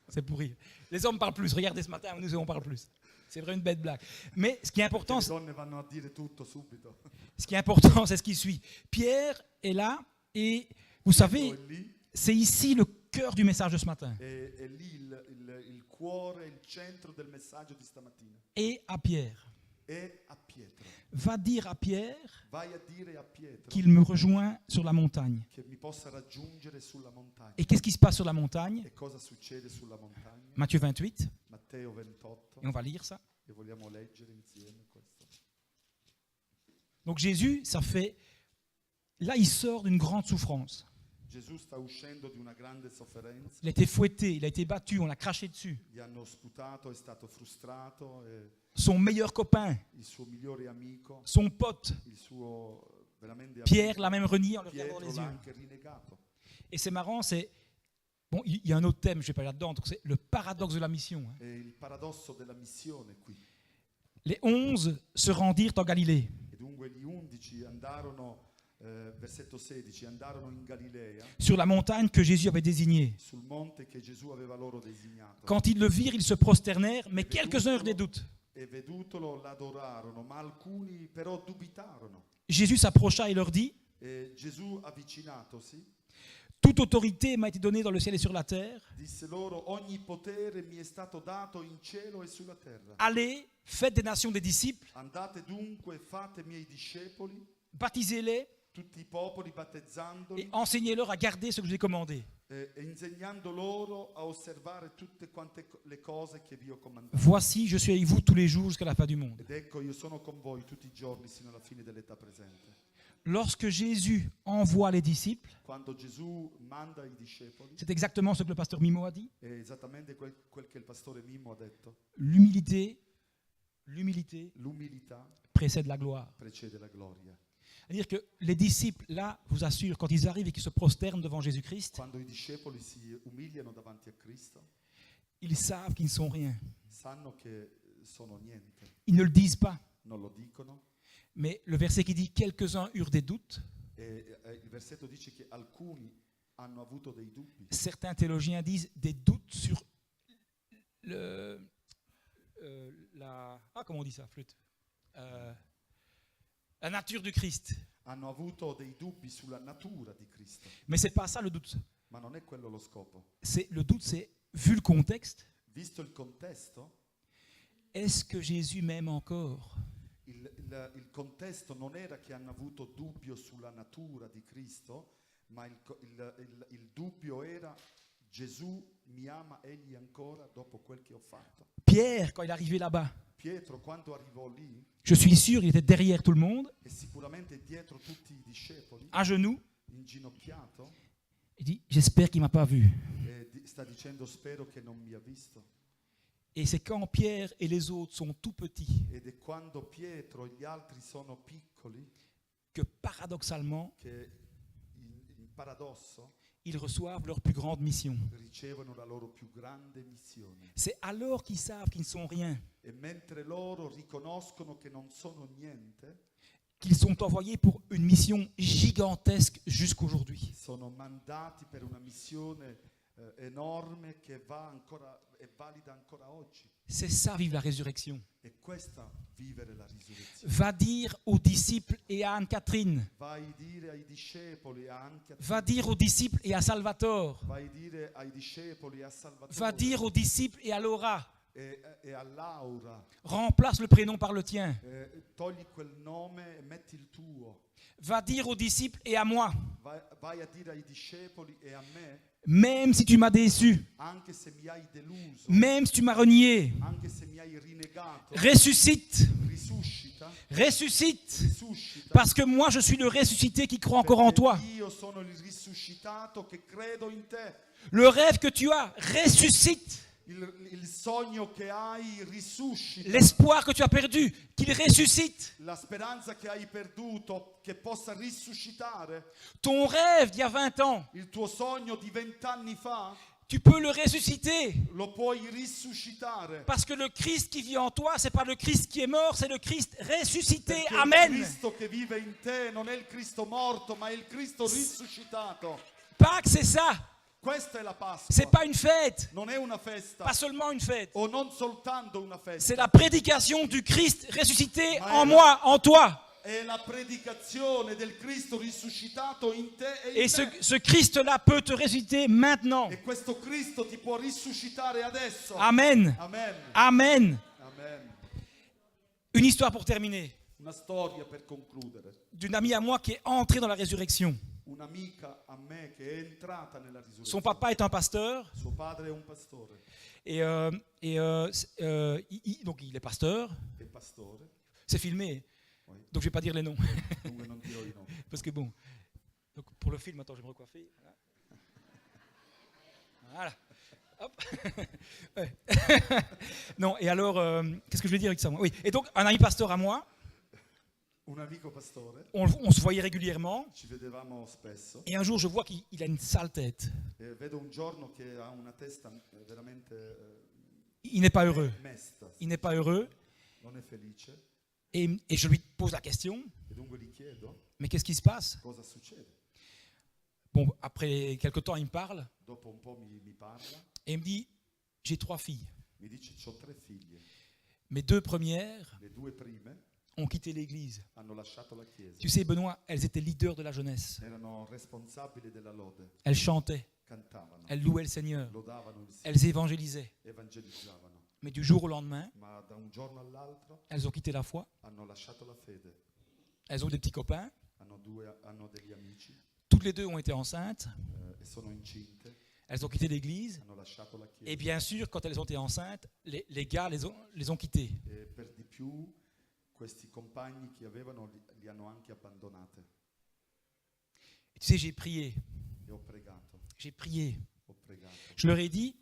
c'est pour rire. Les hommes parlent plus. Regardez ce matin, nous on parle plus. C'est vrai, une bête blague. Mais ce qui est important, Le donne vanno a dire tutto subito. c'est ce qui suit. Pierre est là et vous savez, È lì, c'est ici le cœur du message de ce matin. è lì il cuore, il centro del messaggio di stamattina. Et à Pierre. E a Pietro. Va dire à Pierre Vai a dire a Pietro qu'il me rejoint sur la montagne. che mi possa raggiungere sulla montagna. Et qu'est-ce qui se passe sur la montagne? E cosa succede sulla montagna? Matthieu 28. Matteo 28. Et on va lire ça. E vogliamo leggere insieme questo. Donc Jésus, ça fait... Là, il sort d'une grande souffrance. Gesù sta uscendo di una grande sofferenza. Il a été fouetté, il a été battu, on l'a craché dessus. Gli hanno sputato, è stato frustrato, e Son meilleur copain, il suo migliore amico, son pote, il suo veramente Pierre amico, l'a même renié en le regardant Pietro dans les l'ha yeux. anche rinnegato. Et c'est marrant, c'est... Bon, il y a un autre thème, je ne vais pas aller là-dedans, donc c'est le paradoxe de la mission. Hein. E il paradosso della missione qui. Les 11 se rendirent en Galilée. E dunque gli 11 andarono, versetto 16, andarono in Galilea, Sur la montagne que Jésus avait désignée. sul monte che Gesù aveva loro designato. Quand ils le virent, ils se prosternèrent, mais quelques-uns eurent des doutes. E vedutolo l'adorarono, ma alcuni però dubitarono. Jésus s'approcha et leur dit, E Gesù, avvicinatosi, toute autorité m'a été donnée dans le ciel et sur la terre. disse loro: ogni potere mi è stato dato in cielo e sulla terra. Allez, faites des nations des disciples, Andate dunque e fate miei discepoli, baptisez-les tutti i popoli, et battezzandoli enseignez-leur à garder ce que je vous ai commandé. e insegnando loro a osservare tutte quante le cose che vi ho comandato. Voici, je suis avec vous tous les jours jusqu'à la fin du monde. Ed ecco, io sono con voi tutti i giorni sino alla fine dell'età presente. Lorsque Jésus envoie les disciples, Quando Gesù manda i discepoli, c'est exactement ce que le pasteur Mimo a dit, è esattamente quel che il pastore Mimmo ha detto: l'humilité l'umiltà précède la gloire. precede la gloria. C'est-à-dire que les disciples, là, je vous assure, quand ils arrivent et qu'ils se prosternent devant Jésus-Christ, Quando i discepoli si umiliano davanti a Cristo, ils savent qu'ils ne sont rien. sanno che sono niente, Ils ne le disent pas. non lo dicono. Mais le verset qui dit « quelques-uns eurent des doutes », Il versetto dice che alcuni hanno avuto dei dubbi. certains théologiens disent des doutes sur comment on dit ça, flûte la nature du Christ. Hanno avuto dei dubbi sulla natura di Cristo. Mais c'est pas ça le doute. Ma non è quello lo scopo. Le doute, c'est, vu le contexte, Visto il contesto, est-ce que Jésus m'aime encore? il contesto non era che hanno avuto dubbio sulla natura di Cristo, ma il dubbio era: Gesù mi ama egli ancora dopo quel che ho fatto. Pierre, quand il est arrivé là-bas, Pietro, quando arrivò lì, je suis sûr, il était derrière tout le monde, e sicuramente dietro tutti i discepoli, à genoux, inginocchiato, il dit « j'espère qu'il ne m'a pas vu ». sta dicendo: spero che non mi ha visto. Et c'est quand Pierre et les autres sont tout petits Ed è quando Pietro e gli altri sono piccoli que paradoxalement, che in paradosso ils reçoivent leur plus grande mission. ricevono la loro più grande missione. C'est alors qu'ils savent qu'ils ne sont rien, E mentre loro riconoscono che non sono niente, qu'ils sont envoyés pour une mission gigantesque jusqu'aujourd'hui. sono mandati per una missione enorme che è valida ancora oggi. C'est ça, vivre la résurrection. E questa vivere la risurrezione. Va dire aux disciples et à Anne-Catherine, Vai dire ai discepoli, anche a va dire aux disciples et à Salvatore, vai dire ai discepoli, a Salvatore va dire aux disciples et à Laura, e a Laura, remplace le prénom par le tien. togli quel nome e metti il tuo. Va dire aux disciples et à moi, Vai a dire ai discepoli e a me, même si tu m'as déçu, anche se mi hai deluso, même si tu m'as renié, anche se mi hai rinnegato, ressuscite, risuscita, ressuscite, risuscita. parce que moi je suis le ressuscité qui croit encore en toi. Perché io sono il risuscitato che credo in te. Le rêve que tu as, ressuscite. Il sogno che hai risuscita. L'espoir que tu as perdu, qu'il ressuscite. La speranza che hai perduto, che possa risuscitare. Ton rêve d'il y a 20 ans, Il tuo sogno di 20 anni fa, tu peux le ressusciter. lo puoi risuscitare. Parce que le Christ qui vit en toi, c'est pas le Christ qui est mort, c'est le Christ ressuscité. Perché Amen. il Cristo che vive in te non è il Cristo morto, ma è il Cristo risuscitato. Pâques, c'est ça. Questa è la Pasqua. C'est pas une fête, Non è una festa, pas seulement une fête. o non soltanto una festa. C'est la prédication du Christ ressuscité en moi, en toi. È la predicazione del Cristo risuscitato in te e Et in ce, me. ce Christ-là peut te ressusciter maintenant. E questo Cristo ti può risuscitare adesso. Amen. Amen. Amen. Amen. Une histoire pour terminer. Una storia per concludere. D'une amie à moi qui est entrée dans la résurrection. Un'amica a me che è entrata nella Son risurrezione. papa est un pasteur. Suo padre è un pastore. Donc il est pasteur. È pastore. C'est filmé. Oui. Donc je vais pas dire les noms. Dunque non dirò i nomi. Parce que bon. Donc pour le film, attends, je vais me recoiffer. Voilà. Hop. Ouais. Non, et alors, qu'est-ce que je vais dire avec ça moi? Oui, et donc un ami pasteur à moi, Un amico pastore, on se voyait régulièrement. ci vedevamo spesso. Et un jour, je vois qu'il a une sale tête. E vedo un giorno che ha una testa veramente Il n'est pas heureux. mesta, Il n'est pas heureux. non è felice. Et je lui pose la question, E dunque gli chiedo mais qu'est-ce qui se passe? cosa succede. Bon, après quelque temps, il me parle Dopo un po' mi parla, et il me dit, j'ai 3 filles. mi dice ho 3 figlie. Mes 2 premières Le 2 prime ont quitté l'église. hanno lasciato la chiesa. Tu sais, Benoît, elles étaient leaders de la jeunesse. Erano responsabili della lode, Elles chantaient, cantavano, elles louaient le Seigneur, lodavano il Signore, elles évangélisaient. evangelizzavano. Mais du jour au lendemain, Ma da un giorno all'altro elles ont quitté la foi, hanno lasciato la fede. elles ont des petits copains, Hanno degli amici toutes les deux ont été enceintes, e sono incinte, elles ont quitté l'église, hanno lasciato la chiesa. et bien sûr, quand elles ont été enceintes, les gars les ont quittées. E per di più questi compagni che avevano li hanno anche abbandonate. Et tu sais, j'ai prié, E ho pregato, j'ai prié. ho pregato. Je leur ai dit,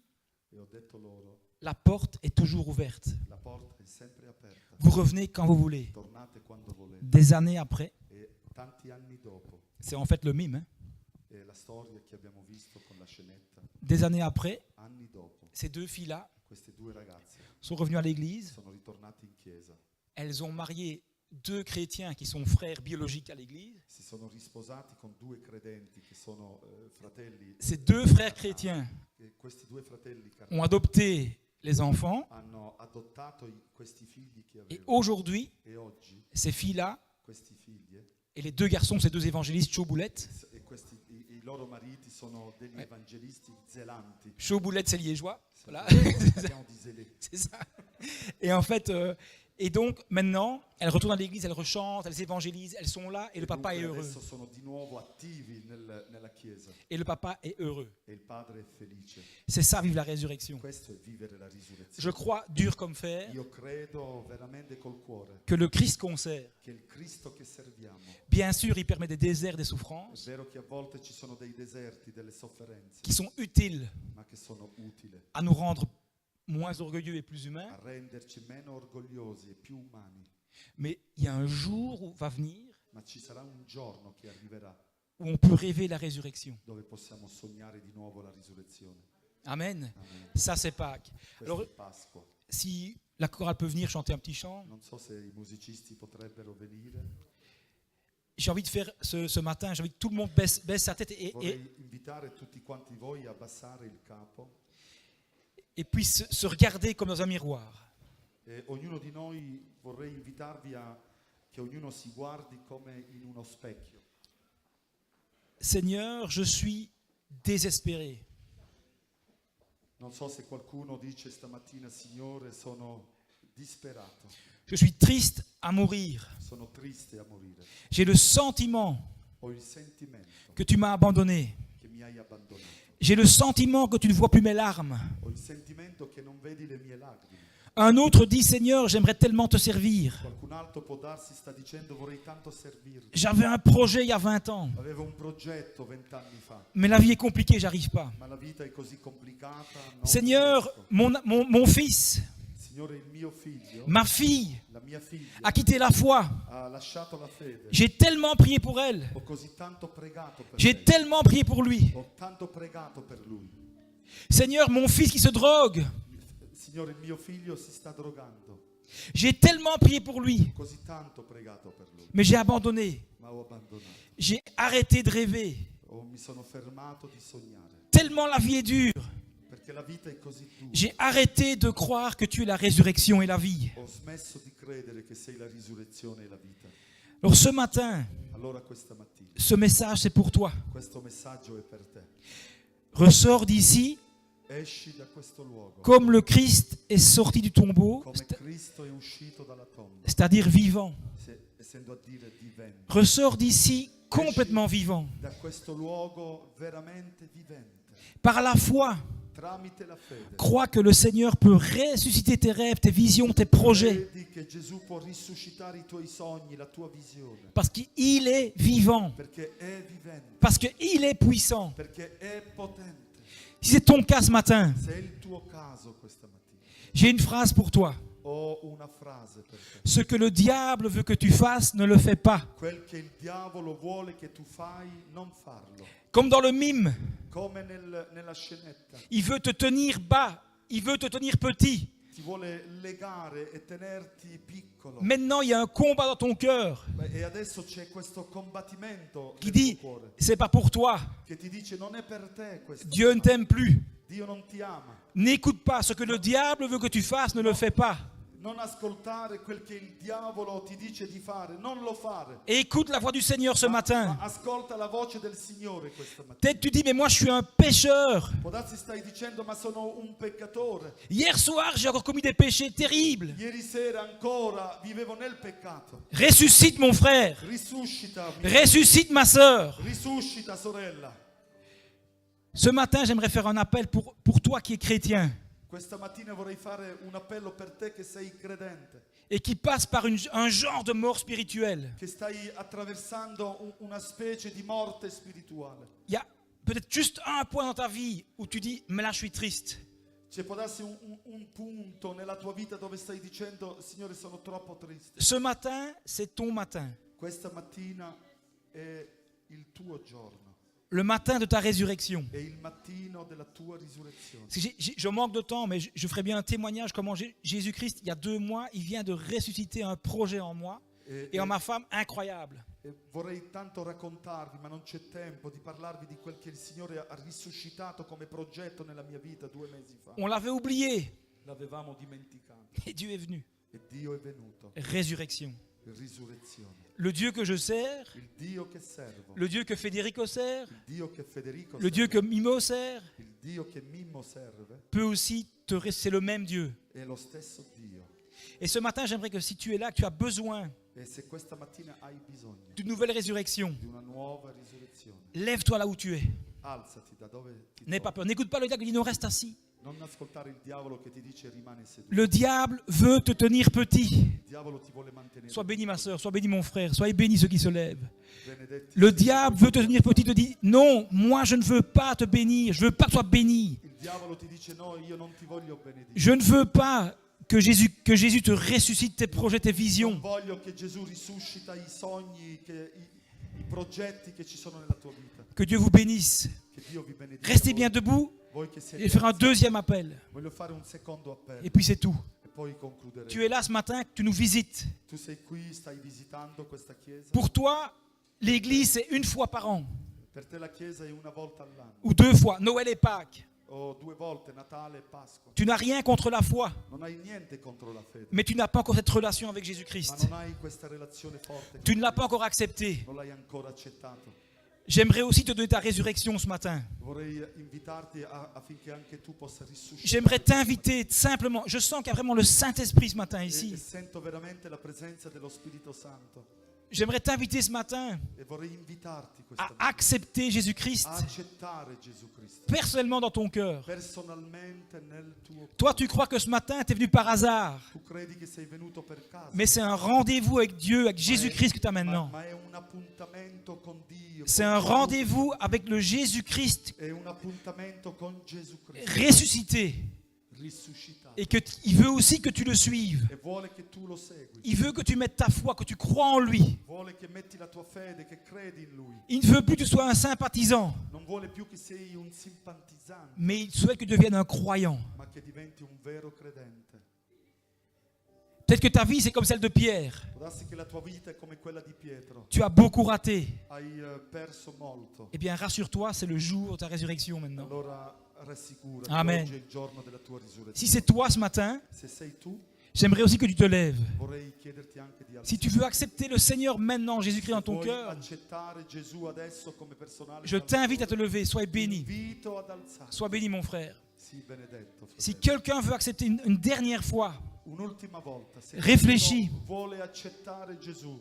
E ho detto loro, la porte est toujours ouverte. la porta è sempre aperta. Vous revenez quand vous voulez. Tornate quando volete. Des années après, E tanti anni dopo, c'est en fait le mime, hein. è la storia che abbiamo visto con la scenetta, Des années après, anni dopo, ces 2 filles-là queste 2 ragazze sont revenues à l'église. sono ritornate in chiesa. Elles ont marié 2 chrétiens qui sont frères biologiques à l'église. Si sono risposati con 2 credenti che sono fratelli. Ces 2 frères chrétiens E questi 2 fratelli ont adopté les enfants. hanno adottato questi figli che Et avevano. aujourd'hui, E oggi ces filles-là questi figli et les 2 garçons, ces 2 évangélistes, Chauboulette. e i loro mariti sono degli evangelisti zelanti. Chauboulette, c'est liégeois. Voilà. Parliamo di Zelè. C'est ça. Et en fait, et donc maintenant, elles retournent à l'église, elles rechantent, elles évangélisent, elles sont là et le papa est Dunque heureux. adesso sono di nuovo attivi nella chiesa Et le papa est heureux. e il padre è felice. C'est ça, vivre la résurrection. Questo è vivere la risurrezione. Je crois, dur comme fer, Io credo veramente col cuore que le Christ qu'on sert, che il Cristo che serviamo, bien sûr, il permet des déserts, des è souffrances, vero che a volte ci sono dei deserti, delle sofferenze, qui sont utiles ma che sono utili à nous rendre moins orgueilleux et plus humains. a renderci meno orgogliosi e più umani. Mais il y a un jour où va venir Ma ci sarà un giorno che arriverà où on peut rêver la résurrection. dove possiamo sognare di nuovo la risurrezione. Amen. Amen. Ça, c'est Pâques. Questa Alors, è Pasqua. si la chorale peut venir chanter un petit chant. Non so se i musicisti potrebbero venire. j'ai envie de faire ce matin, j'ai envie que tout le monde baisse sa tête Vorrei invitare tutti quanti voi a abbassare il capo et puisse se regarder comme dans un miroir. e ognuno di noi vorrei invitarvi a che ognuno si guardi come in uno specchio. Seigneur, je suis désespéré. Non so se qualcuno dice stamattina, Signore, sono disperato, Je suis triste à mourir. sono triste a morire. J'ai le sentiment Ho il sentimento que tu m'as abandonné. che mi hai abbandonato. J'ai le sentiment que tu ne vois plus mes larmes. Ho il sentimento che non vedi le mie lacrime. Un autre dit, Seigneur, j'aimerais tellement te servir. Qualcun altro può darsi, sta dicendo vorrei tanto servirti. J'avais un projet il y a 20 ans, Avevo un progetto 20 anni fa, mais la vie est compliquée, j'arrive pas. ma la vita è così complicata. Non Seigneur, riesco. mon fils, Signore, il mio figlio, ma fille la mia figlia, a quitté la foi. ha lasciato la fede. J'ai tellement prié pour elle. Ho così tanto pregato per J'ai lei. tellement prié pour lui. Ho tanto pregato per lui. Seigneur, mon fils qui se drogue. Signore, il mio figlio si sta drogando. J'ai tellement prié pour lui, Così tanto pregato per lui, mais j'ai abandonné. ma ho abbandonato. J'ai arrêté de rêver. Mi sono fermato di sognare, Tellement la vie est dure. perché la vita è così dura. J'ai arrêté de croire que tu es la résurrection et la vie. Ho smesso di credere che sei la risurrezione e la vita. Alors ce matin, Allora questa mattina, ce message c'est pour toi. questo messaggio è per te. Ressors d'ici Esci da questo luogo, comme le Christ est sorti du tombeau, come Cristo è uscito dalla tomba, c'est-à-dire vivant. essendo a dire vivente. Ressors d'ici complètement vivant. Da questo luogo veramente vivente, Par la foi, tramite la fede. crois que le Seigneur peut ressusciter tes rêves, tes visions, tes projets. Credi che Gesù può risuscitare i tuoi sogni, la tua visione, Parce qu'il est vivant. perché è vivente, Parce qu'il est puissant. perché è potente. Si c'est ton cas ce matin, Se è il tuo caso questa mattina, j'ai une phrase pour toi. ho una frase per te. Ce que le diable veut que tu fasses, ne le fais pas. Quel che il diavolo vuole che tu fai, non farlo. Comme dans le mime, Come nella scenetta. il veut te tenir bas, il veut te tenir petit. Ti vuole legare e tenerti piccolo. Maintenant, il y a un combat dans ton cœur E adesso c'è questo combattimento qui nel dit, tuo cuore c'est pas pour toi. che ti dice non è per te questo. Dieu ne t'aime plus. Dio non ti ama. N'écoute pas. Ce que le diable veut que tu fasses, ne le fais pas. Non ascoltare quel che il diavolo ti dice di fare, non lo fare. Et écoute la voix du Seigneur ce matin. Ma ascolta la voce del Signore questa mattina. Peut-être tu dis, mais moi je suis un pécheur. Può darsi stai dicendo ma sono un peccatore. Hier soir, j'ai encore commis des péchés terribles. Ieri sera ancora vivevo nel peccato. Ressuscite mon frère. Risuscita, Ressuscite ma sœur. risuscita sorella. Ce matin, j'aimerais faire un appel pour toi qui es chrétien Questa mattina vorrei fare un appello per te che sei credente, et qui passe par un genre de mort spirituelle. che stai attraversando una specie di morte spirituale. Il y a peut-être juste un point dans ta vie où tu dis, mais là je suis triste. C'è può darsi un punto nella tua vita dove stai dicendo, Signore, sono troppo triste. Ce matin, c'est ton matin. Questa mattina è il tuo giorno, Le matin de ta résurrection. è il mattino della tua risurrezione. Je manque de temps, mais je ferai bien un témoignage comment Jésus-Christ, il y a 2 mois, il vient de ressusciter un projet en moi et en ma femme incroyable. E vorrei tanto raccontarvi, ma non c'è tempo, di parlarvi di quel che il Signore ha risuscitato come progetto nella mia vita 2 mesi fa. On l'avait oublié L'avevamo dimenticato et Dieu est venu. e Dio è venuto. Résurrection. Risurrezione. Le Dieu que je sers, Il Dio che servo, le Dieu que Federico sert, il Dio che Federico le Dieu serve, que Mimo sert, il Dio che Mimmo serve, peut aussi c'est le même Dieu. è lo stesso Dio. Et ce matin, j'aimerais que si tu es là, que tu as besoin E se questa mattina hai bisogno d'une nouvelle résurrection, di una nuova risurrezione, lève-toi là où tu es. alzati da dove ti N'aie pas trovi. peur. N'écoute pas le diable qui dit non, reste assis. Non ascoltare il diavolo che ti dice rimane seduto. Le diable veut te tenir petit. Il diavolo ti vuole mantenere. Sois béni ma soeur, sois béni mon frère, soyez bénis ceux qui se lèvent. Benedetti Le siete diable voi. veut te tenir petit, te dit non, moi je ne veux pas te bénir, je ne veux pas que tu sois béni. Il diavolo ti dice no, io non ti voglio benedire. Je ne veux pas que Jésus te ressuscite tes projets, tes Non visions. voglio che Gesù risuscita i sogni, i progetti che ci sono nella tua vita. Que Dieu vous bénisse. Che Dio vi benedica. Restez bien debout Voi che et siete faire un alzati. deuxième appel. Voglio fare un secondo appello Et puis c'est tout. e poi concluderemo. Tu es là ce matin, tu nous visites. Tu sei qui, stai visitando questa chiesa. Pour toi, L'église, c'est une fois par an, Per te la Chiesa è una volta all'anno, ou 2 fois, Noël et Pâques. o 2 volte, Natale e Pasqua. Tu n'as rien contre la foi, Non hai niente contro la fede, mais tu n'as pas encore cette relation avec ma Jésus-Christ. non hai questa relazione forte, Tu ne l'as pas encore accepté. non l'hai ancora accettato. J'aimerais aussi te donner ta résurrection ce matin. Vorrei invitarti affinché anche tu possa risuscitare. J'aimerais t'inviter simplement, je sens qu'il y a vraiment le Saint-Esprit ce matin E ici. sento veramente la presenza dello Spirito Santo J'aimerais t'inviter ce matin e vorrei invitarti questa à mattina accepter Jésus-Christ a accettare Gesù Cristo personnellement dans ton cœur. personalmente nel tuo Toi, tu crois que ce matin, tu es venu par hasard. Tu credi che sei venuto per caso, Mais c'est un rendez-vous avec Dieu, avec Jésus-Christ que tu as maintenant. ma è un appuntamento con Dio. C'est con un Gesù. rendez-vous avec le Jésus-Christ È un appuntamento con Gesù Cristo ressuscité. risuscitato Et qu'il veut aussi que tu le suives. e vuole che tu lo segui. Il veut que tu mettes ta foi, que tu crois en lui. Vuole che metti la tua fede, che credi in lui. Il ne veut plus que tu sois un sympathisant, Non vuole più che sei un simpatizzante, mais il souhaite que tu deviennes un croyant. ma che diventi un vero credente. Peut-être que ta vie, c'est comme celle de Pierre. Può darsi che la tua vita è come quella di Pietro. Tu as beaucoup raté. Hai perso molto. Eh bien, rassure-toi, c'est le jour de ta résurrection maintenant. Allora rassicurati, Amen. oggi è il giorno della tua risurrezione. Si c'est toi ce matin, Se sei tu, j'aimerais aussi que tu te lèves. vorrei chiederti anche di Si tu veux accepter le Seigneur maintenant, Jésus-Christ dans ton Vuoi cœur, accettare Gesù adesso come personale je t'invite à te lever. Sois Ti béni. invito ad alzare. Sois béni, mon frère. Sii benedetto, Si fratello. quelqu'un veut accepter une dernière fois, Un'ultima volta, se Réfléchis. qualcuno vuole accettare Gesù,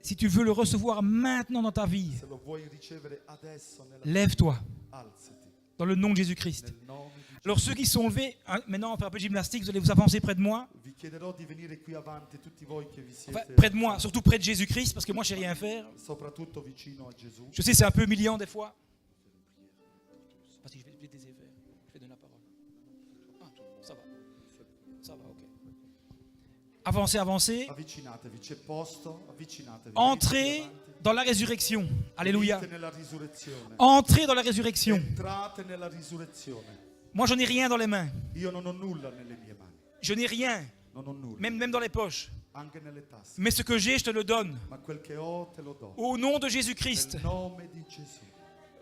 si tu veux le recevoir maintenant dans ta vie, se lo vuoi ricevere adesso nella lève-toi alzati dans le nom de Jésus-Christ. nel nome di Gesù. Alors ceux qui sont levés, hein, maintenant on fait un peu de gymnastique, vous allez vous avancer près de moi. Vi chiederò di venire qui avanti tutti voi che vi Enfin, siete près de moi, surtout près de Jésus-Christ, parce que moi je sais rien faire. soprattutto vicino a Gesù. Je sais c'est un peu humiliant des fois. Parce que je vais des effets, je vais donner la parole. Ah, ça va. Ça va, ok. Avancez, avancez. Avvicinatevi, c'è posto, avvicinatevi. Entrez Venite qui dans la résurrection. Alléluia. Venite nella risurrezione. Entrez dans la résurrection. Entrate nella risurrezione. Moi j'en ai rien dans les mains. Io non ho nulla nelle mie mani, Je n'ai rien, non ho nulla, même dans les poches. anche nelle tasche. Mais ce que j'ai, je te le donne. Ma quel che ho te lo do. Au nom de Jésus-Christ, Nel nome di Gesù.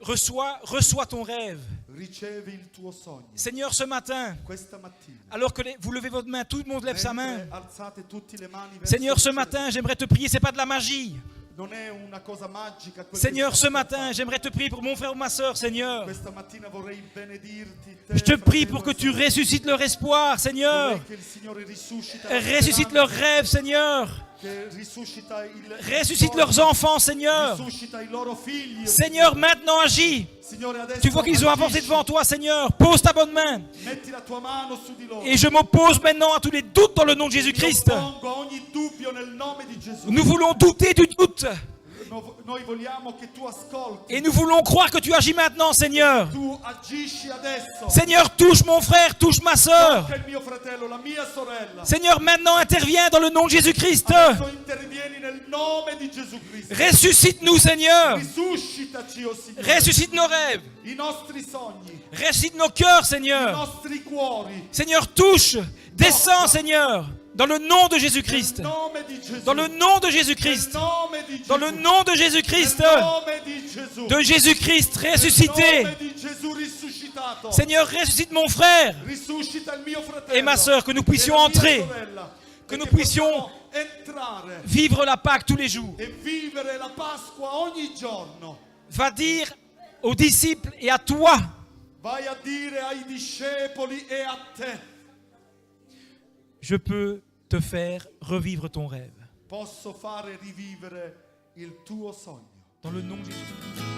reçois ton rêve. Ricevi il tuo sogno. Seigneur, ce matin, Questa mattina, alors que vous levez votre main, tout le monde lève sa main. mentre alzate tutte le mani verso Seigneur, il ce cielo, matin, j'aimerais te prier, c'est pas de la magie. non è una cosa magica quel che Seigneur, ce stiamo per matin, fare. j'aimerais te prier pour mon frère ou ma soeur, Seigneur. Questa mattina vorrei benedirti te, Je te prie fratello pour que e tu sorella. ressuscites leur espoir, Seigneur. Vorrei che il Signore risuscita la Ressuscite speranza, leurs rêves, Seigneur. che risuscita il Ressuscite sogno, leurs enfants, Seigneur. risuscita i loro figli. Seigneur, maintenant agis. Signore, adesso Tu vois qu'ils ont avancé agisci. devant toi, Seigneur. Pose ta bonne main. Metti la tua mano su di loro. Et je m'oppose maintenant à tous les doutes dans le nom de Mi Jésus-Christ. oppongo a ogni dubbio nel nome di Gesù. Nous voulons douter du doute. Noi vogliamo che tu ascolti. Et nous voulons croire que tu agis maintenant, Seigneur. Tu agisci adesso. Seigneur, touche mon frère, touche ma soeur. Tocca il mio fratello, la mia sorella. Seigneur, maintenant interviens dans le nom de Jésus-Christ. Adesso intervieni nel nome di Gesù Cristo. Ressuscite-nous, Seigneur. Risuscitaci, o Signore. Ressuscite nos rêves. I nostri sogni, Ressuscite nos cœurs, i Seigneur. nostri cuori. Seigneur, touche. Descends, Seigneur. Dans le nom de Jésus-Christ. Nel nome di Gesù. Dans le nom de Nel Jésus-Christ. nome di Gesù. Dans le nom de Jésus-Christ. Nel nome di Gesù. De Jésus-Christ Nel ressuscité. nome di Gesù risuscitato. Seigneur, ressuscite mon frère. Risuscita il mio fratello. Et ma sœur, que nous puissions e la mia entrer, sorella, que e nous che puissions possiamo entrare vivre la Pâque tous les jours. e vivere la Pasqua ogni giorno. Va dire aux disciples et à toi, Vai a dire ai discepoli e a te: je peux te faire revivre ton rêve. posso fare rivivere il tuo sogno. Dans le nom de Jésus.